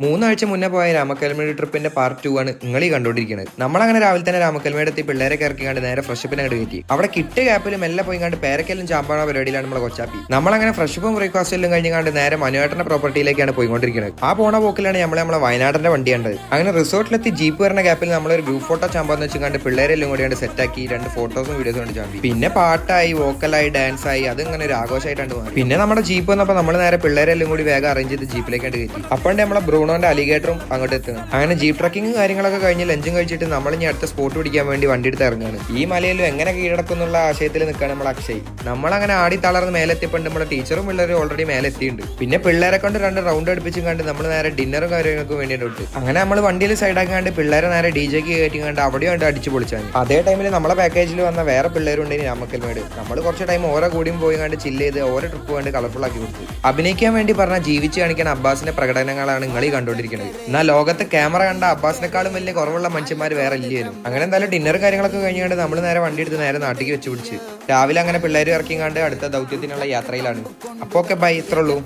3 ആഴ്ച മുന്നേ പോയ രാമക്കൽമേട് ട്രിപ്പിന്റെ പാർട്ട് 2 ആണ് നിങ്ങൾ ഈ കണ്ടുകൊണ്ടിരിക്കുന്നത്. നമ്മളങ്ങനെ രാവിലെ തന്നെ രാമക്കൽമേട് എത്തി പിള്ളേരെ ഇറക്കിക്കാണ്ട് നേരെ ഫ്രഷപ്പിനെ അങ്ങോട്ട് കയറ്റി. അവിടെ കിട്ടിയ ഗ്യാപ്പിലും മെല്ലെ പോയി കണ്ട് പേരക്കെല്ലാം ചാമ്പാണ പരിപാടിയിലാണ് നമ്മളെ കൊച്ചാപ്പി. നമ്മളങ്ങനെ ഫ്രഷപ്പും ബ്രേക്ക്ഫാസ്റ്റും കഴിഞ്ഞാണ്ട് നേരെ മനുവേട്ടന്റെ പ്രോപ്പർട്ടിയിലേക്കാണ് പോയിക്കൊണ്ടിരിക്കുന്നത്. ആ പോണ പോക്കിലാണ് നമ്മളെ വയനാടിന്റെ വണ്ടി കണ്ടത്. അങ്ങനെ റിസോർട്ടിലെത്തി ജീപ്പ് വരുന്ന ഗ്യാപ്പിൽ നമ്മളൊരു ഗ്രൂപ്പ് ഫോട്ടോ ചാമ്പാന്ന് വെച്ചാണ്ട് പിള്ളേരെല്ലാം കൂടി കണ്ട് സെറ്റാക്കി 2 ഫോട്ടോസും വീഡിയോസും കൊണ്ട് ചാമ്പി. പിന്നെ പാട്ടായി, വോക്കലായി, ഡാൻസ് ആയി, അത് ഇങ്ങനെ ഒരു ആഘോഷമായിട്ടാണ് മാറി. പിന്നെ നമ്മുടെ ജീപ്പ് വന്നപ്പോൾ നമ്മൾ നേരെ പിള്ളേരെല്ലാം കൂടി വേഗം അറേഞ്ച് ചെയ്ത് ജീപ്പിലേക്കാണ്ട് കയറ്റി. അപ്പോൾ നമ്മളെ ബ്രൂണോന്റെ അലിഗേറ്ററും അങ്ങോട്ട് എത്തുന്നു. അങ്ങനെ ജീപ്പ് ട്രക്കിങ് കാര്യങ്ങളൊക്കെ കഴിഞ്ഞ് ലഞ്ചും കഴിച്ചിട്ട് നമ്മൾ ഇനി അടുത്ത സ്പോട്ട് പിടിക്കാൻ വേണ്ടി വണ്ടി എടുത്ത് ഇറങ്ങുകയാണ്. ഈ മലയിലും എങ്ങനെ കീഴടക്കുന്നുള്ള ആശയത്തിൽ നിൽക്കുകയാണ് നമ്മൾ അക്ഷയ്. നമ്മളങ്ങനെ ആടി തളർന്ന് മേലെത്തിയപ്പോൾ നമ്മുടെ ടീച്ചറും പിള്ളേരും ഓൾറെഡി മേലെത്തിയിട്ടുണ്ട്. പിന്നെ പിള്ളേരെ കൊണ്ട് 2 റൗണ്ട് അടുപ്പിച്ചും കണ്ട് നമ്മൾ നേരെ ഡിന്നറും കാര്യങ്ങൾക്കും വേണ്ടിയിട്ട് വിട്ടു. അങ്ങനെ നമ്മൾ വണ്ടിയിൽ സൈഡാക്കി കണ്ട് പിള്ളേരെ നേരെ DJ കയറ്റി കണ്ട് അവിടെ കണ്ട് അടിച്ചു പൊളിച്ചാൽ. അതേ ടൈമിൽ നമ്മളെ പാക്കേജിൽ വന്ന വേറെ പിള്ളേരും ഉണ്ടെങ്കിൽ രാമക്കൽമേട്. നമ്മൾ കുറച്ച് ടൈം ഓരോ കൂടിയും പോയി കണ്ട് ചില്ല് ചെയ്ത് ഓരോ ട്രിപ്പ് കണ്ട് കളർഫുൾ ആക്കി കൊടുത്തു. അഭിനയിക്കാൻ വേണ്ടി പറഞ്ഞാൽ ജീവിച്ച് കാണിക്കാൻ അബ്ബാസിന്റെ പ്രകടനങ്ങളാണ് നിങ്ങൾ ഈ കണ്ടുകൊണ്ടിരിക്കുന്നത്. എന്നാൽ ലോകത്ത് ക്യാമറ കണ്ട അബ്ബാസിനെക്കാളും വലിയ കുറവുള്ള മനുഷ്യന്മാർ വേറെ ഇല്ലായിരുന്നു. അങ്ങനെ എന്തായാലും ഡിന്നർ കാര്യങ്ങളൊക്കെ കഴിഞ്ഞുകൊണ്ട് നമ്മൾ നേരെ വണ്ടി എടുത്ത് നേരെ നാട്ടിലേക്ക് വെച്ച് പിടിച്ച് രാവിലെ അങ്ങനെ പിള്ളേർ ഇറക്കി കണ്ട് അടുത്ത ദൗത്യത്തിനുള്ള യാത്രയിലാണ്. അപ്പോൾ ഓക്കെ ബൈ, ഇത്രയുള്ളൂ.